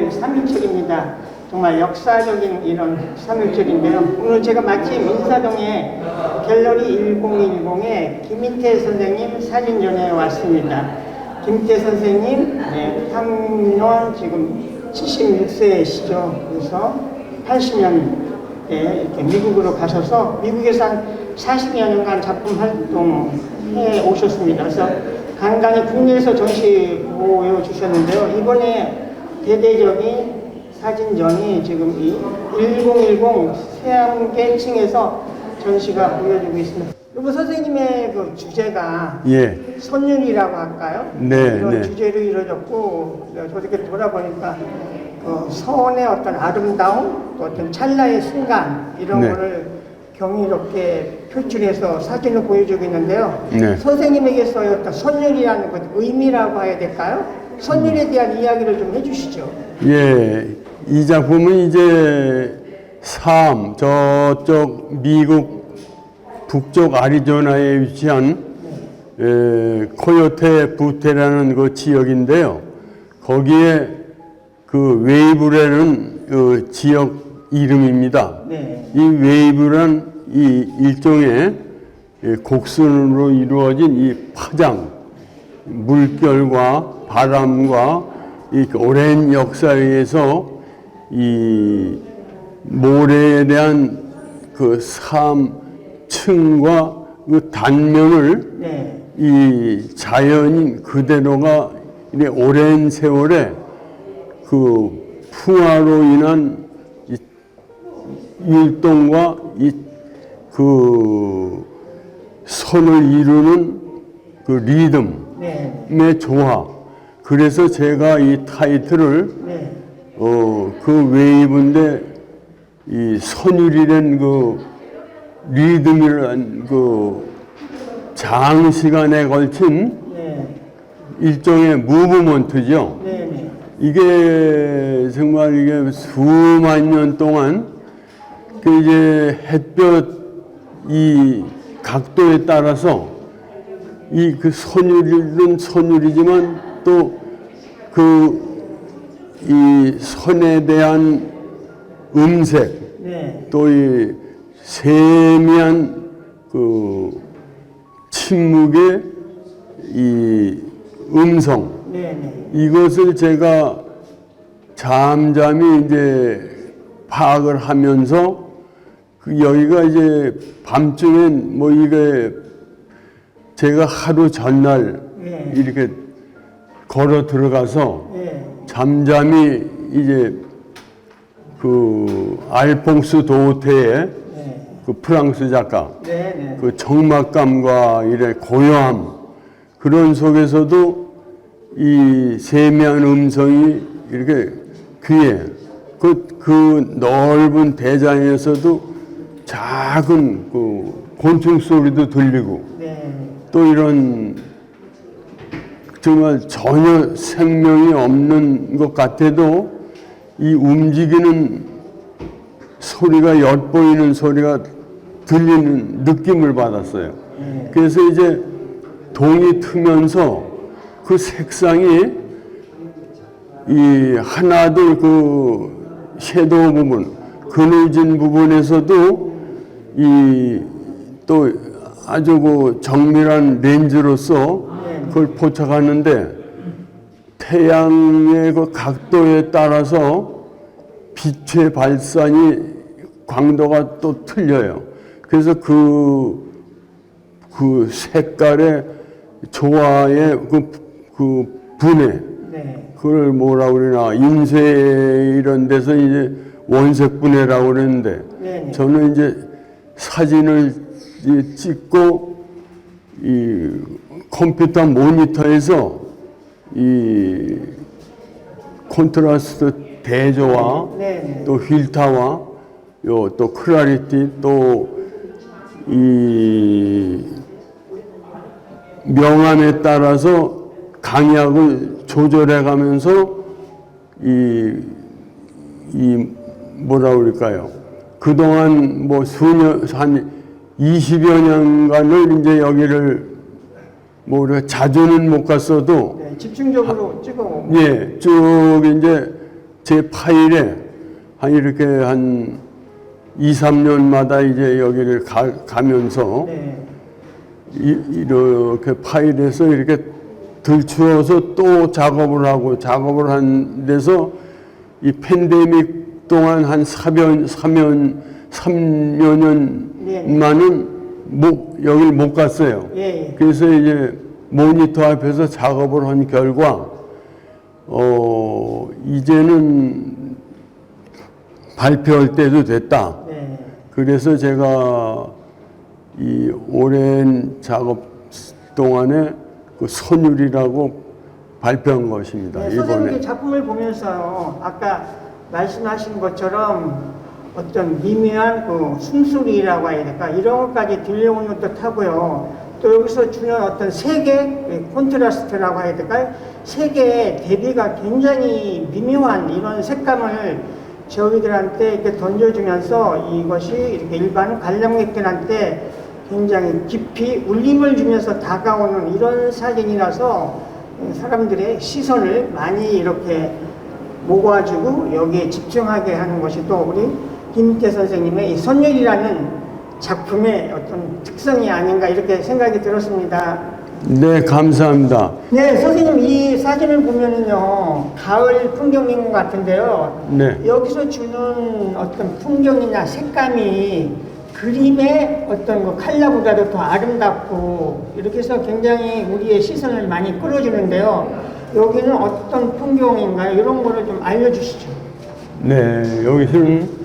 오늘 3.1절입니다. 정말 역사적인 이런 3.1절인데요. 오늘 제가 마침 인사동에 갤러리 1010에 김인태 선생님 사진전에 왔습니다. 김인태 선생님, 향년 지금 76세시죠. 그래서 80년대 이렇게 미국으로 가셔서 미국에서 한 40여 년간 작품 활동해 오셨습니다. 그래서 간간히 국내에서 전시 보여주셨는데요. 이번에 대대적인 사진전이 지금 이 1010 세암계층에서 전시가 보여지고 있습니다. 그리고 선생님의 그 주제가 선율이라고 할까요? 이런 주제로 이루어졌고, 저렇게 돌아보니까 그 선의 어떤 아름다움, 또 어떤 찰나의 순간 이런 거를 경이롭게 표출해서 사진을 보여주고 있는데요. 선생님에게서 어떤 선율이라는 것 의미라고 해야 될까요? 선율에 대한 이야기를 좀 해주시죠. 이 작품은 이제 삶, 저쪽 미국 북쪽 아리조나에 위치한 코요테 부테라는 그 지역인데요. 거기에 그 웨이브라는 그 지역 이름입니다. 이 웨이브란 이 일종의 곡선으로 이루어진 이 파장, 물결과 바람과 이 오랜 역사에 의해서 이 모래에 대한 그 층과 그 단면을 이 자연인 그대로가 오랜 세월에 그 풍화로 인한 이 율동과 그 선을 이루는 그 리듬의 조화. 그래서 제가 이 타이틀을 그 웨이브인데 이 선율이란 그 리듬이란 그 장시간에 걸친 일종의 무브먼트죠. 이게 정말 이게 수만 년 동안 그 이제 햇볕 이 각도에 따라서 이 그 선율은 선율이지만 또 그 이 선에 대한 음색 또 이 세미한 그 침묵의 이 음성 이것을 제가 잠잠히 이제 파악을 하면서 그 여기가 이제 밤중엔 뭐 이게 제가 하루 전날 이렇게 걸어 들어가서 잠잠히 이제 그 알퐁스 도테의 그 프랑스 작가 그 적막감과 이래 고요함 그런 속에서도 이 세미한 음성이 이렇게 귀에 그 넓은 대장에서도 작은 그 곤충 소리도 들리고 또 이런 정말 전혀 생명이 없는 것 같아도 이 움직이는 소리가 엿보이는 소리가 들리는 느낌을 받았어요. 그래서 이제 동이 트면서 그 색상이 이 하나둘 그 섀도우 부분, 그늘진 부분에서도 이 또 아주 그 정밀한 렌즈로서 그걸 포착하는데 태양의 그 각도에 따라서 빛의 발산이 광도가 또 틀려요. 그래서 그 색깔의 조화의 그 분해, 그걸 뭐라고 그러나 인쇄 이런 데서 이제 원색 분해라고 그러는데 저는 이제 사진을 찍고 이 컴퓨터 모니터에서 이 콘트라스트 대조와 또 휠타와 또 클라리티 또 이 명암에 따라서 강약을 조절해 가면서 이 뭐라 그럴까요? 그동안 뭐 한 20여 년간을 이제 여기를 뭐 우리가 자주는 못 갔어도 집중적으로 찍어. 쭉 이제 제 파일에 한 이렇게 한 2, 3년마다 이제 여기를 가면서 네. 이렇게 파일에서 이렇게 들추어서 또 작업을 하고 작업을 한 데서 이 팬데믹 동안 한 3여 년만은 여길 못 갔어요. 예. 그래서 이제 모니터 앞에서 작업을 한 결과 이제는 발표할 때도 됐다. 네. 그래서 제가 이 오랜 작업 동안에 그 선율이라고 발표한 것입니다. 네, 선생님의 작품을 보면서요, 아까 말씀하신 것처럼 어떤 미묘한 그 숨소리라고 해야 될까, 이런 것까지 들려오는 듯 하고요. 또 여기서 주는 어떤 색의 콘트라스트라고 해야 될까요? 색의 대비가 굉장히 미묘한 이런 색감을 저희들한테 이렇게 던져주면서 이것이 이렇게 일반 관람객들한테 굉장히 깊이 울림을 주면서 다가오는 이런 사진이라서 사람들의 시선을 많이 이렇게 모아주고 여기에 집중하게 하는 것이 또 우리 김태 선생님의 이 선율이라는 작품의 어떤 특성이 아닌가 이렇게 생각이 들었습니다. 네, 감사합니다. 네, 선생님 이 사진을 보면은요 가을 풍경인 것 같은데요. 네. 여기서 주는 어떤 풍경이나 색감이 그림의 어떤 그 컬러보다도 더 아름답고 이렇게 해서 굉장히 우리의 시선을 많이 끌어주는데요. 여기는 어떤 풍경인가요? 이런 거를 좀 알려주시죠. 네, 여기서는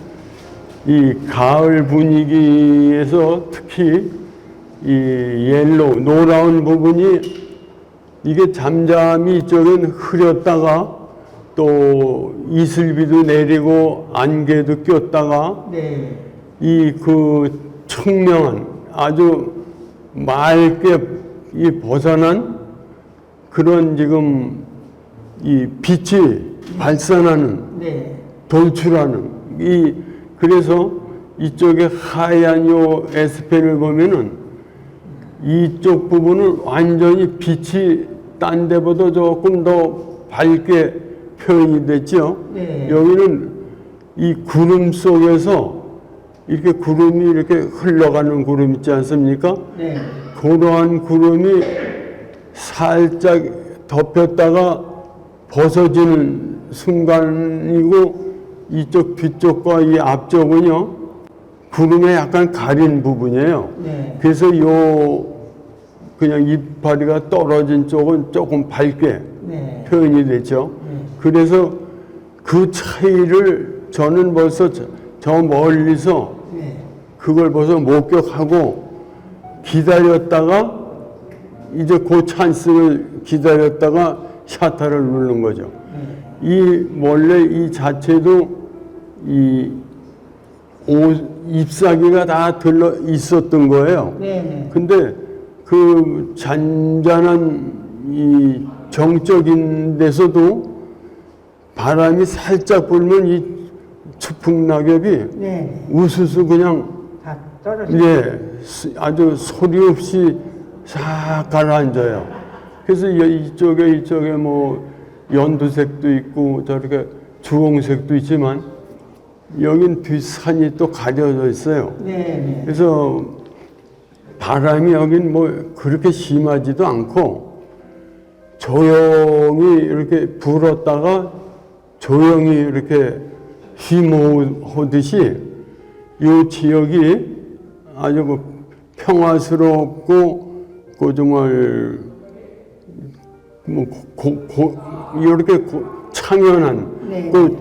이 가을 분위기에서 특히 이 옐로우, 노라운 부분이 이게 잠잠히 이쪽은 흐렸다가 또 이슬비도 내리고 안개도 꼈다가 네. 이 그 청명한 아주 맑게 이 벗어난 그런 지금 이 빛이 발산하는 네. 돌출하는 이 그래서 이쪽에 하얀 요 S펜을 보면은 이쪽 부분은 완전히 빛이 딴 데보다 조금 더 밝게 표현이 됐죠. 네. 여기는 이 구름 속에서 이렇게 구름이 이렇게 흘러가는 구름 있지 않습니까? 네. 그러한 구름이 살짝 덮였다가 벗어지는 순간이고 이쪽 뒤쪽과 이 앞쪽은요 구름에 약간 가린 부분이에요. 네. 그래서 요 그냥 이파리가 떨어진 쪽은 조금 밝게 네. 표현이 됐죠. 그래서 그 차이를 저는 벌써 저 멀리서 네. 그걸 벌써 목격하고 기다렸다가 이제 그 찬스를 기다렸다가 샤터를 누르는 거죠. 이 원래 이 자체도 이 잎사귀가 다 들러 있었던 거예요. 네. 근데 그 잔잔한 이 정적인 데서도 바람이 살짝 불면 이 추풍 낙엽이 네. 우수수 그냥 다 떨어지죠. 예 아주 소리 없이 싹 가라앉아요. 그래서 이쪽에 뭐 연두색도 있고 저렇게 주홍색도 있지만 여긴 뒷산이 또 가려져 있어요. 네. 그래서 바람이 여긴 뭐 그렇게 심하지도 않고 조용히 이렇게 불었다가 조용히 이렇게 휘모으듯이 이 지역이 아주 그 평화스럽고 그 정말 뭐 이렇게 창연한 네. 그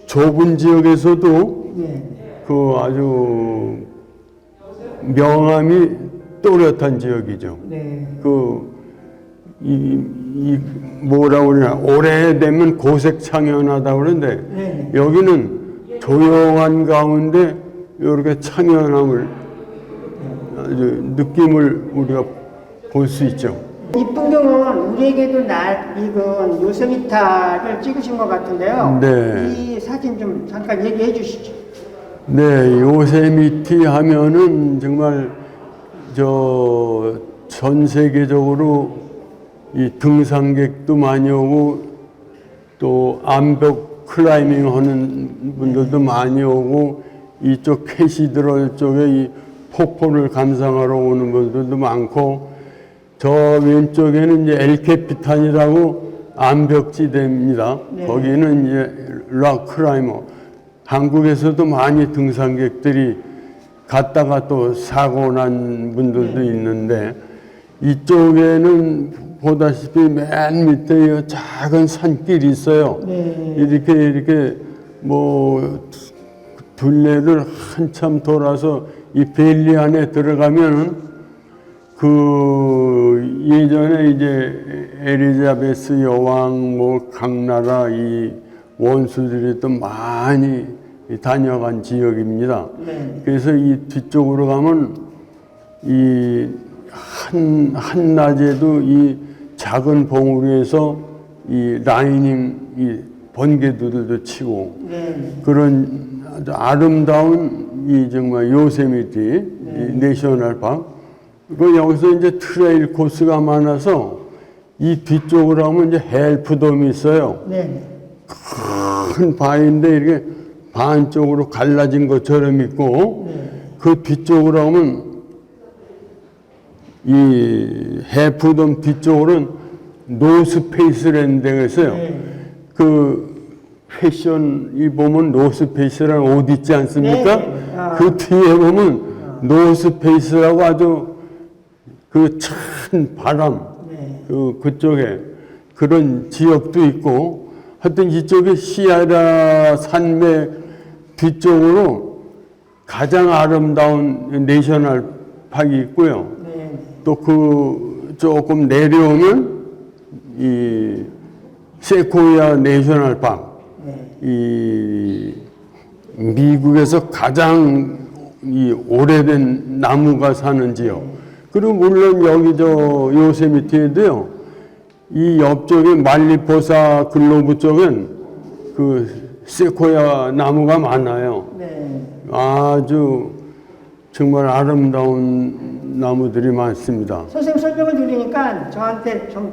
좁은 지역에서도 네. 그 아주 명암이 또렷한 지역이죠. 네. 이 뭐라고 그러냐 오래되면 고색 창연하다고 그러는데 네. 여기는 조용한 가운데 이렇게 창연함을 아주 느낌을 우리가 볼 수 있죠. 이 풍경은 우리에게도 낯익은 요세미타를 찍으신 것 같은데요. 네. 이 사진 좀 잠깐 얘기해 주시죠. 네, 요세미티 하면은 정말 전 세계적으로 이 등산객도 많이 오고 또 암벽 클라이밍 하는 분들도 많이 오고, 이쪽 캐시드럴 쪽에 이 폭포를 감상하러 오는 분들도 많고, 저 왼쪽에는 이제 엘캐피탄이라고 암벽지대입니다. 네. 거기는 이제 락 클라이머. 한국에서도 많이 등산객들이 갔다가 또 사고 난 분들도 있는데, 이쪽에는 보다시피 맨 밑에 작은 산길이 있어요. 네. 이렇게 뭐 둘레를 한참 돌아서 이 밸리 안에 들어가면은 그 예전에 이제 엘리자베스 여왕 뭐 각나라 이 원수들이 또 많이 다녀간 지역입니다. 네. 그래서 이 뒤쪽으로 가면 이 한낮에도 이 작은 봉우리에서 이 라이닝 이 번개들도 치고 네. 그런 아주 아름다운 이 정말 요세미티 이 내셔널 파크. 그 여기서 이제 트레일 코스가 많아서 이 뒤쪽으로 하면 이제 헬프돔이 있어요. 네. 큰 바위인데 이렇게 반쪽으로 갈라진 것처럼 있고 그 뒤쪽으로 하면 이 헬프돔 뒤쪽으로는 노스페이스라는 데가 있어요. 그 패션이 보면 노스페이스라는 옷 있지 않습니까? 그 뒤에 보면 노스페이스라고 아주 그 찬 바람, 그쪽에 그런 지역도 있고, 하여튼 이쪽에 시아라 산맥 뒤쪽으로 가장 아름다운 내셔널 파크가 있고요. 또 그 조금 내려오면 이 세코이아 내셔널 파크, 이 미국에서 가장 이 오래된 나무가 사는 지역. 그리고 물론 여기 저 요세미티에도요, 이 옆쪽에 말리포사 글로브 쪽엔 그 세코야 나무가 많아요. 네. 아주 정말 아름다운 나무들이 많습니다. 선생님 설명을 들으니까 저한테 좀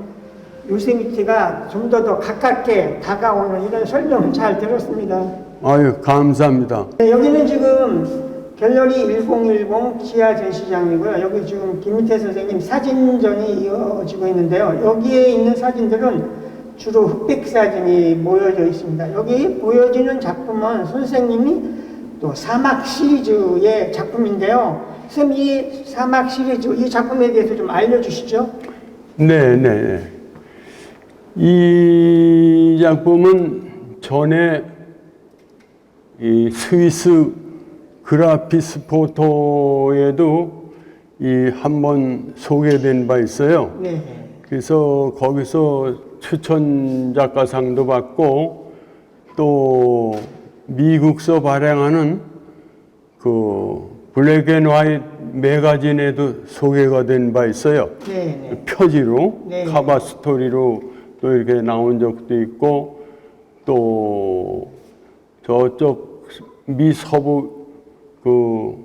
요세미티가 좀 더 가깝게 다가오는 이런 설명을 잘 들었습니다. 아유, 감사합니다. 네, 여기는 지금 갤러리 1010 지하 전시장이고요. 여기 지금 김민태 선생님 사진전이 이어지고 있는데요. 여기에 있는 사진들은 주로 흑백 사진이 모여져 있습니다. 여기 보여지는 작품은 선생님이 또 사막 시리즈의 작품인데요. 선생님 이 사막 시리즈, 이 작품에 대해서 좀 알려주시죠. 네. 이 작품은 전에 이 스위스 그라피스 포토에도 이 한번 소개된 바 있어요. 네. 그래서 거기서 추천 작가상도 받고 또 미국서 발행하는 그 블랙 앤 화이트 매거진에도 소개가 된 바 있어요. 네. 표지로, 네. 카바 스토리로 또 이렇게 나온 적도 있고, 또 저쪽 미서부 그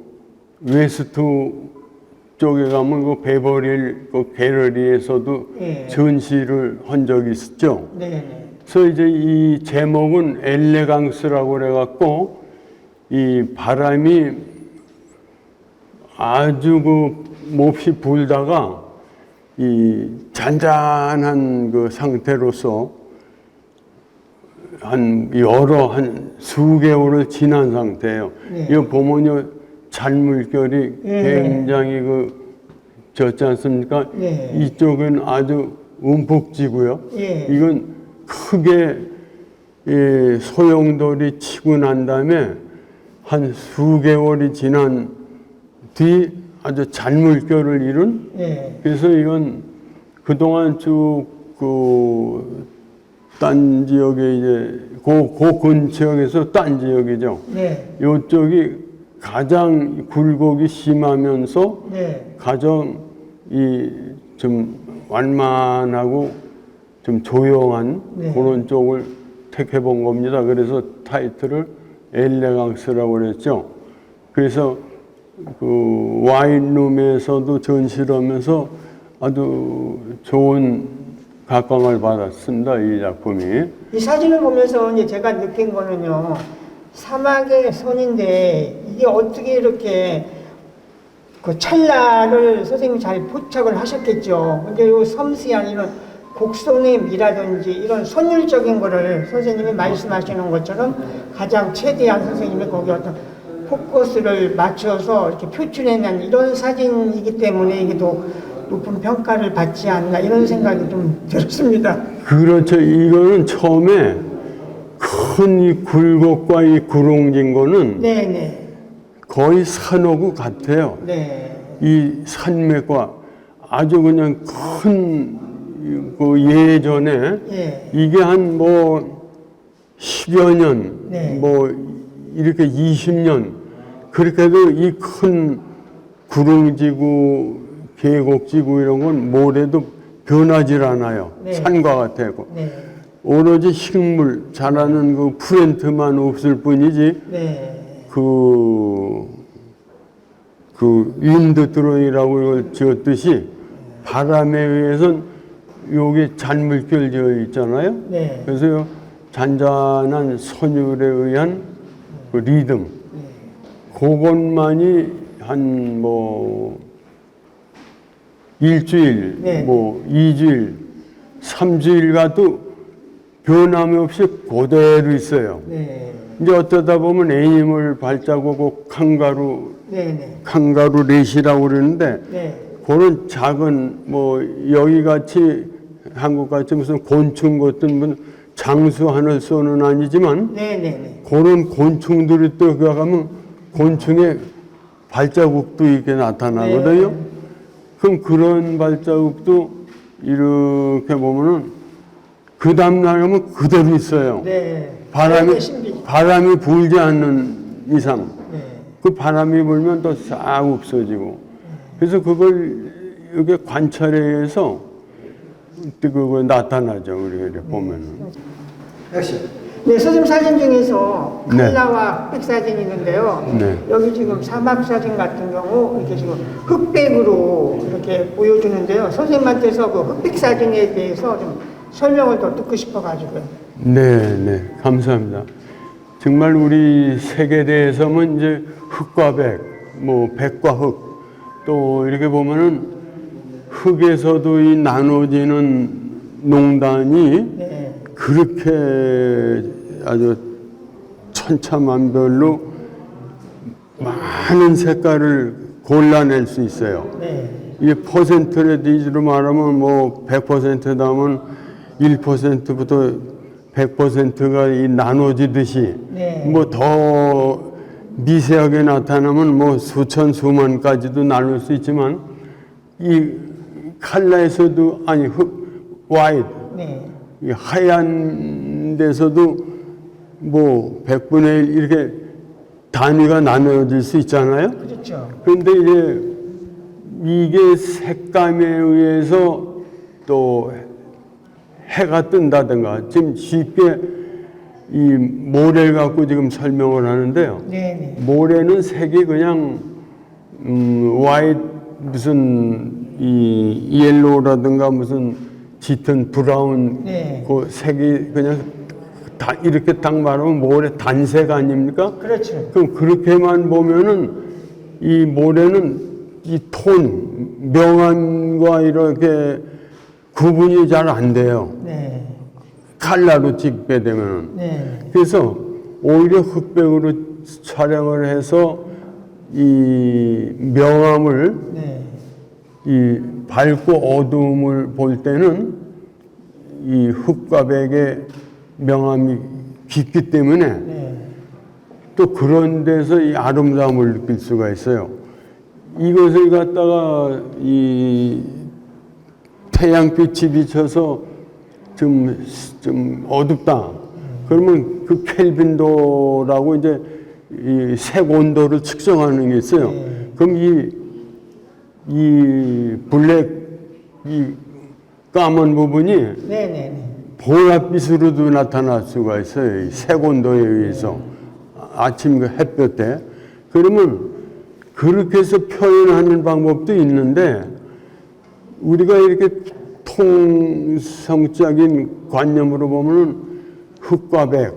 웨스트 쪽에 가면 그 베버릴 그 갤러리에서도 전시를 한 적이 있었죠. 네. 그래서 이제 이 제목은 엘레강스라고 그래갖고 이 바람이 아주 그 몹시 불다가 이 잔잔한 그 상태로서 한 수개월을 지난 상태예요. 이거 보면요, 잔물결이 굉장히 그 졌지 않습니까? 이쪽은 아주 움푹지고요. 이건 크게 소용돌이 치고 난 다음에 한 수개월이 지난 뒤 아주 잔물결을 이룬. 그래서 이건 그동안 쭉 딴 지역에 이제 그 근처에서 딴 지역이죠. 이쪽이 가장 굴곡이 심하면서 가장 좀 완만하고 좀 조용한 그런 쪽을 택해 본 겁니다. 그래서 타이틀을 엘레강스라고 그랬죠. 그래서 그 와인룸에서도 전시를 하면서 아주 좋은 각광을 받았습니다, 이 작품이. 이 사진을 보면서 이제 제가 느낀 거는요, 사막의 선인데 이게 어떻게 이렇게 그 찰나를 선생님이 잘 포착을 하셨겠죠. 근데 이 섬세한 이런 곡선임이라든지 이런 선율적인 거를 선생님이 말씀하시는 것처럼 가장 최대한 선생님이 거기 어떤 포커스를 맞춰서 이렇게 표출해낸 이런 사진이기 때문에 이게 더 높은 평가를 받지 않나 이런 생각이 좀 들었습니다. 그렇죠. 이거는 처음에 큰 이 굴곡과 이 구렁진 거는 네네. 거의 산호구 같아요. 네. 이 산맥과 아주 그냥 큰 그 예전에 예. 이게 한 뭐 10여 년, 네. 뭐 이렇게 20년 그렇게 해도 이 큰 구릉지구, 계곡지구 이런 건 모래도 변하질 않아요. 네. 산과 같아요. 네. 오로지 식물 자라는 그 플랜트만 없을 뿐이지 네. 그 윈드 드로잉이라고 이걸 지었듯이 바람에 의해서는 여기 잔물결 지어 있잖아요. 네. 그래서 요 잔잔한 선율에 의한 그 리듬, 그것만이 한 뭐 일주일, 네. 뭐 2주일, 3주일 가도 변함이 없이 그대로 있어요. 네. 이제 어쩌다 보면 애니멀 발자국 칸가루 렛이라고 그러는데 네. 그런 작은 뭐 여기 같이 한국 같이 무슨 곤충 같은 분 장수 하늘소는 아니지만 네네네. 그런 곤충들이 또 가면 곤충의 발자국도 이렇게 나타나거든요. 네. 그럼 그런 발자국도 이렇게 보면은 그 다음날 하면 그대로 있어요. 네. 바람이 불지 않는 이상. 네. 그 바람이 불면 또 싹 없어지고. 그래서 그걸 이렇게 관찰에 의해서 그거 나타나죠. 우리가 이렇게 보면은. 역시. 네, 선생님 사진 중에서 네. 칼라와 흑백 사진이 있는데요. 네. 여기 지금 사막 사진 같은 경우 이렇게 지금 흑백으로 이렇게 보여주는데요. 선생님한테서 그 흑백 사진에 대해서 좀 설명을 더 듣고 싶어가지고요. 네, 감사합니다. 정말 우리 색에 대해서는 이제 흑과 백, 뭐 백과 흑, 또 이렇게 보면은 흑에서도 이 나눠지는 농단이 네. 그렇게 아주 천차만별로 많은 색깔을 골라낼 수 있어요. 네. 이게 퍼센트레디지로 말하면 뭐 100% 나오면 1%부터 100%가 이 나눠지듯이 네. 뭐 더 미세하게 나타나면 뭐 수천 수만까지도 나눌 수 있지만 이 칼라에서도 아니 화이트 네. 이 하얀 데서도 뭐 100분의 1 이렇게 단위가 나눠질 수 있잖아요. 그렇죠. 그런데 이제 이게 색감에 의해서 또 해가 뜬다든가 지금 쉽게 이 모래를 갖고 지금 설명을 하는데요. 네. 모래는 색이 그냥 화이트 무슨 이 옐로우라든가 무슨 짙은 브라운 네. 그 색이 그냥 다 이렇게 딱 말하면 모래 단색 아닙니까? 그렇죠. 그럼 그렇게만 보면은 이 모래는 이 톤, 명암과 이렇게 구분이 잘 안 돼요. 네. 칼라로 찍게 되면은. 네. 그래서 오히려 흑백으로 촬영을 해서 이 명암을 네. 이 밝고 어두움을 볼 때는 이 흑과 백의 명암이 깊기 때문에 네. 또 그런 데서 이 아름다움을 느낄 수가 있어요. 이것을 갖다가 이 태양빛이 비쳐서 좀 어둡다. 그러면 그 켈빈도라고 이제 이 색 온도를 측정하는 게 있어요. 그럼 이 블랙, 이 까만 부분이 네네. 보랏빛으로도 나타날 수가 있어요. 이 색 온도에 의해서. 아침 그 햇볕에. 그러면 그렇게 해서 표현하는 방법도 있는데 우리가 이렇게 통성적인 관념으로 보면은 흑과 백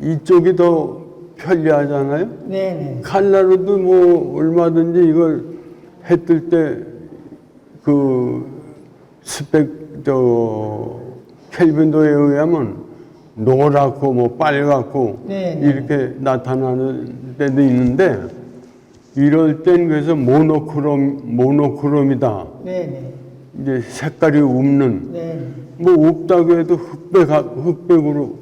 이쪽이 더 편리하잖아요. 네네. 칼라로도 뭐 얼마든지 이걸 했을 때 그 스펙 켈빈도에 의하면 노랗고 뭐 빨갛고 네, 네. 이렇게 나타나는 때도 있는데 이럴 땐 그래서 모노크롬이다. 네네. 이제 색깔이 없는 네. 뭐 없다고 해도 흑백으로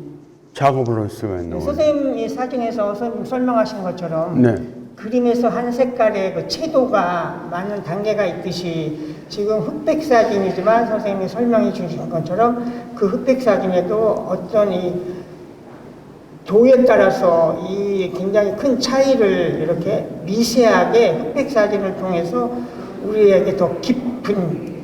작업을 할 수가 있는 거예요. 선생님이 사진에서 설명하신 것처럼 네. 그림에서 한 색깔의 그 채도가 많은 단계가 있듯이 지금 흑백 사진이지만 선생님이 설명해 주신 것처럼 그 흑백 사진에도 어떤 이 도에 따라서 이 굉장히 큰 차이를 이렇게 미세하게 흑백 사진을 통해서 우리에게 더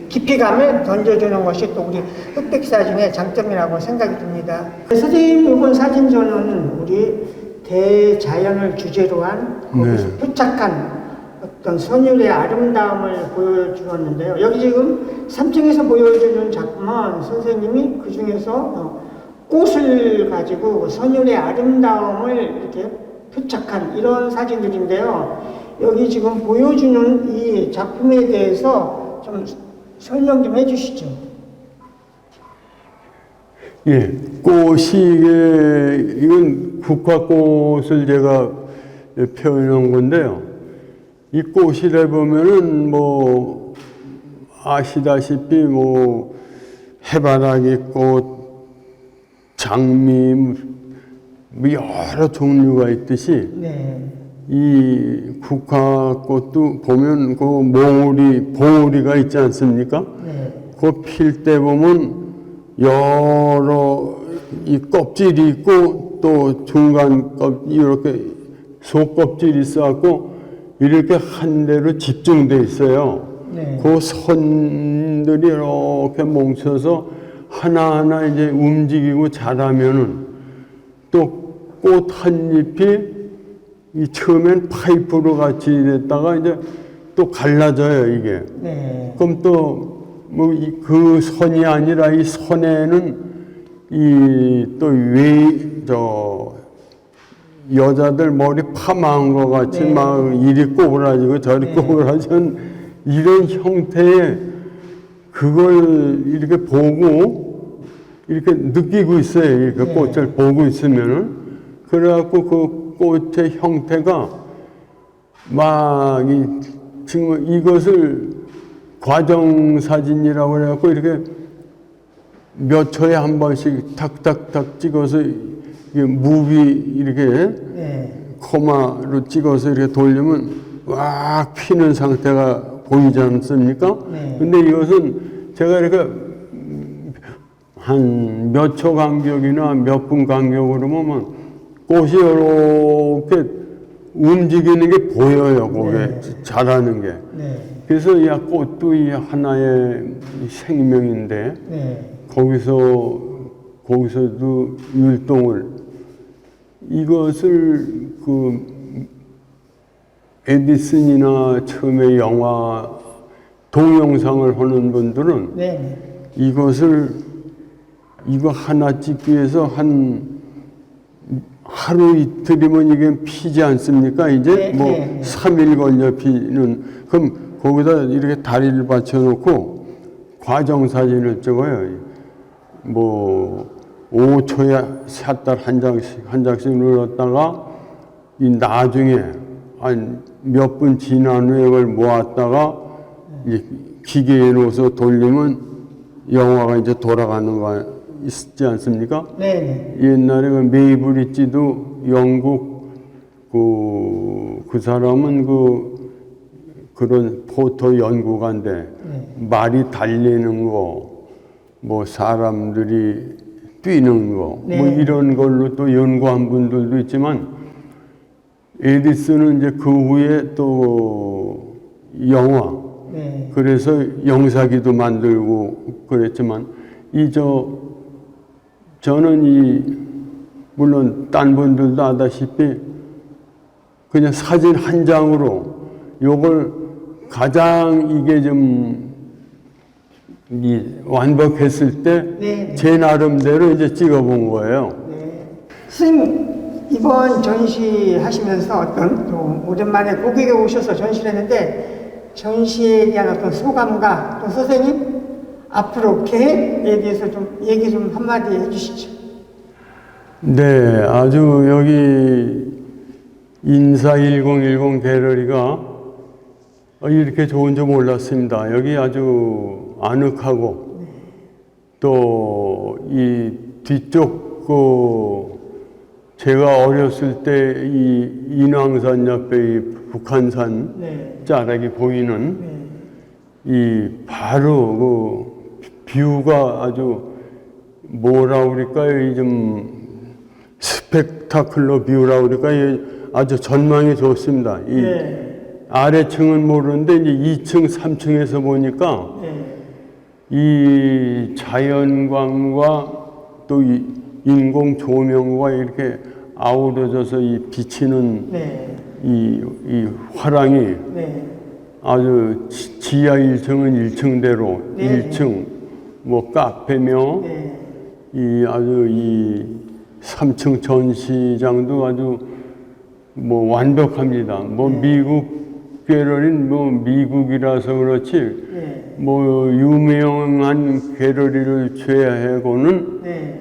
깊이감을 던져주는 것이 또 우리 흑백 사진의 장점이라고 생각이 듭니다. 선생님 이번 사진전은 우리 대자연을 주제로 한 거기서 네. 포착한 어떤 선율의 아름다움을 보여주었는데요. 여기 지금 3층에서 보여주는 작품은 선생님이 그 중에서 꽃을 가지고 선율의 아름다움을 이렇게 포착한 이런 사진들인데요. 여기 지금 보여주는 이 작품에 대해서 좀 설명 좀 해주시죠. 예, 꽃이 이건 국화꽃을 제가 표현한 건데요. 이 꽃이라 보면은 뭐 아시다시피 뭐 해바라기 꽃, 장미 뭐 여러 종류가 있듯이 네. 이 국화꽃도 보면 그 봉우리가 있지 않습니까? 네. 그 필 때 보면 여러 이 껍질이 있고 또 중간 이렇게 속 껍질이 있어갖고 이렇게 한 대로 집중돼 있어요. 네. 그 선들이 이렇게 뭉쳐서 하나하나 이제 움직이고 자라면은 또 꽃 한 잎이 이 처음엔 파이프로 같이 됐다가 이제 또 갈라져요, 이게. 네. 그럼 또 뭐 그 선이 아니라 이 선에는 이 또 여자들 머리 파마한 것 같이 네. 막 이리 꼬부라지고 저리 네. 꼬부라진 이런 형태의 그걸 이렇게 보고 이렇게 느끼고 있어요. 이렇게 네. 꽃을 보고 있으면은. 그래갖고 그 꽃의 형태가 막 지금 이것을 과정사진이라고 그래갖고 이렇게 몇 초에 한 번씩 탁탁탁 찍어서 무비 이렇게 네. 코마로 찍어서 이렇게 돌리면 막 피는 상태가 보이지 않습니까? 네. 근데 이것은 제가 이렇게 한 몇 초 간격이나 몇 분 간격으로 보면 꽃이 이렇게 움직이는 게 보여요, 거기에 네. 자라는 게. 네. 그래서 이 꽃도 이 하나의 생명인데 네. 거기서도 율동을 이것을 그 에디슨이나 처음에 영화 동영상을 하는 분들은 네. 이거 하나 찍기 위해서 한 하루 이틀이면 이게 피지 않습니까? 이제 네, 뭐 네. 3일 걸려 피는 그럼 거기다 이렇게 다리를 받쳐놓고 과정사진을 찍어요. 뭐 5초에 샷달 한 장씩 눌렀다가 이 나중에 한 몇 분 지난 후에 그걸 모았다가 이 기계에 넣어서 돌리면 영화가 이제 돌아가는 거 있지 않습니까? 네. 옛날에 그 메이브리지도 영국 그 사람은 그런 포토 연구가인데 말이 달리는 거, 뭐 사람들이 뛰는 거, 네. 뭐 이런 걸로 또 연구한 분들도 있지만 에디슨은 이제 그 후에 또 영화, 네. 그래서 영사기도 만들고 그랬지만 저는 물론 딴 분들도 아다시피 그냥 사진 한 장으로 요걸 가장 이게 좀 완벽했을 때 네. 제 나름대로 이제 찍어본 거예요. 네. 선생님, 이번 전시 하시면서 어떤 또 오랜만에 고객이 오셔서 전시를 했는데 전시에 대한 어떤 소감과 또 선생님 앞으로 계획에 대해서 좀 얘기 좀 한마디 해주시죠. 네, 아주 여기 인사 1010 갤러리가 이렇게 좋은 줄 몰랐습니다. 여기 아주 아늑하고 또 이 뒤쪽 제가 어렸을 때 이 인왕산 옆에 이 북한산 자락이 보이는 이 바로 뷰가 아주 뭐라 그럴까요? 이 좀 스펙타클러 뷰라 그럴까요? 아주 전망이 좋습니다. 이 아래층은 모르는데 이제 2층, 3층에서 보니까 이 자연광과 또 이 인공 조명과 이렇게 아우러져서 이 비치는 이 화랑이 아주 지하 1층은 1층대로 1층 뭐 카페며 이 아주 이 3층 전시장도 아주 뭐 완벽합니다. 뭐 미국 갤러리는 뭐 미국이라서 그렇지 뭐 유명한 갤러리를 제외하고는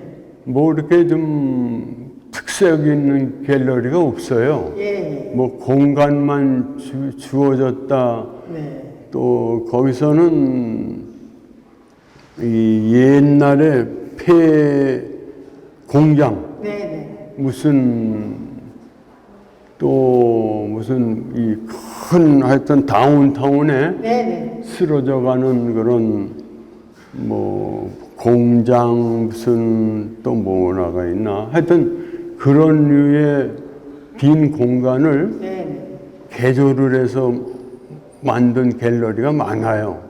뭐 이렇게 좀 특색 있는 갤러리가 없어요. 뭐 공간만 주어졌다. 또 거기서는 이 옛날에 폐 공장 무슨 또 무슨 이 큰 하여튼 다운타운에 쓰러져가는 그런 뭐 공장 무슨 또 뭐라가 있나 하여튼 그런 류의 빈 공간을 개조를 해서 만든 갤러리가 많아요.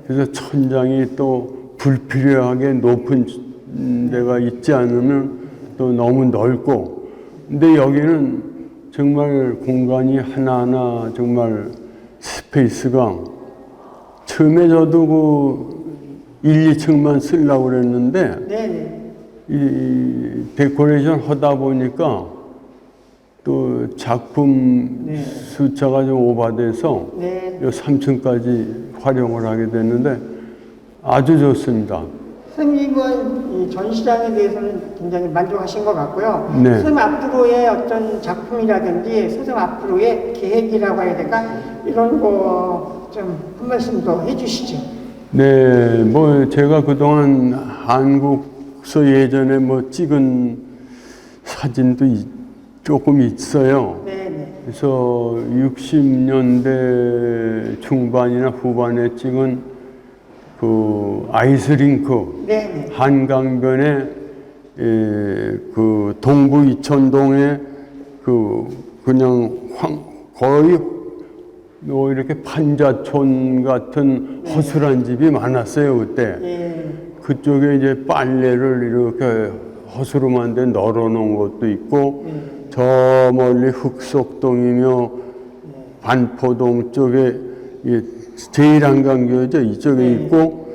그래서 천장이 또 불필요하게 높은 데가 있지 않으면 또 너무 넓고 근데 여기는 정말 공간이 하나하나 정말 스페이스가 처음에 저도 그 1, 2층만 쓰려고 그랬는데 이 데코레이션 하다 보니까 또 작품 숫자가 좀 오버돼서 3층까지 활용을 하게 됐는데 아주 좋습니다. 선생님은 이 전시장에 대해서는 굉장히 만족하신 것 같고요. 선생님 앞으로의 어떤 작품이라든지 선생님 앞으로의 계획이라고 해야 될까? 이런 거 좀 한 말씀 더 해주시죠. 네, 뭐 제가 그동안 한국서 예전에 뭐 찍은 사진도 조금 있어요. 그래서 60년대 중반이나 후반에 찍은 그 아이스링크 한강변에 그 동부 이천동에 그 그냥 거의 뭐 이렇게 판자촌 같은 허술한 집이 많았어요 그때. 그쪽에 이제 빨래를 이렇게 허스름한 데 널어놓은 것도 있고 저 멀리 흑석동이며 반포동 쪽에 제1한강교죠. 이쪽에 있고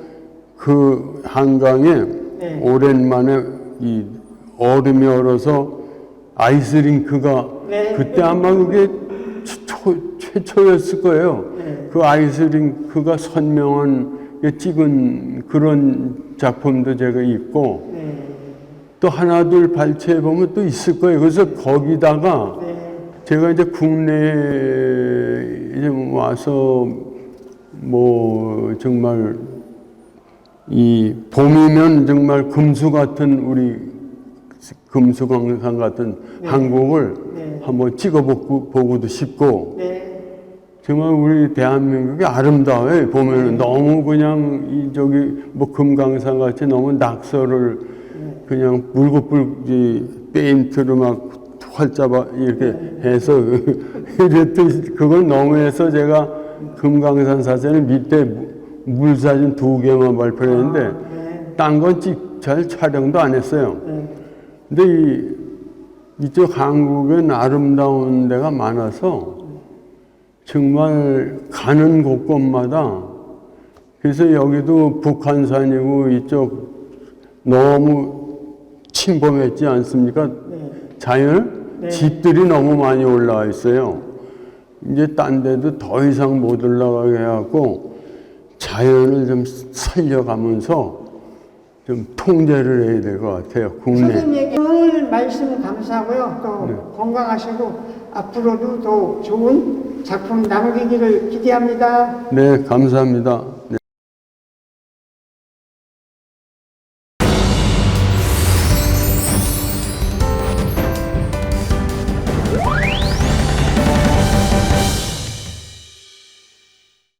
그 한강에 오랜만에 이 얼음이 얼어서 아이스링크가 그때 아마 그게 최초였을 거예요. 그 아이스링크가 선명한 찍은 그런 작품도 제가 있고 또 하나둘 발췌해 보면 또 있을 거예요. 그래서 거기다가 제가 이제 국내에 이제 와서 뭐 정말 이 봄이면 정말 금수 같은 우리 금수강산 같은 한국을 한번 찍어보고도 싶고 정말 우리 대한민국이 아름다워요. 보면은 너무 그냥 이 저기 뭐 금강산 같이 너무 낙서를 그냥 붉고 페인트로 막 활자바 이렇게 해서 이랬더니 그걸 너무해서 제가 금강산 사진을 밑에 물 사진 2개만 발표했는데 딴 건 잘 촬영도 안 했어요. 근데 이쪽 한국엔 아름다운 데가 많아서 정말 가는 곳곳마다 그래서 여기도 북한산이고 이쪽 너무 침범했지 않습니까? 자연 네. 집들이 너무 많이 올라와 있어요. 이제 딴 데도 더 이상 못 올라가게 해갖고 자연을 좀 살려가면서 좀 통제를 해야 될 것 같아요. 국내. 선생님에게 오늘 말씀 감사하고요. 또 네. 건강하시고 앞으로도 더 좋은 작품 남기기를 기대합니다. 네, 감사합니다.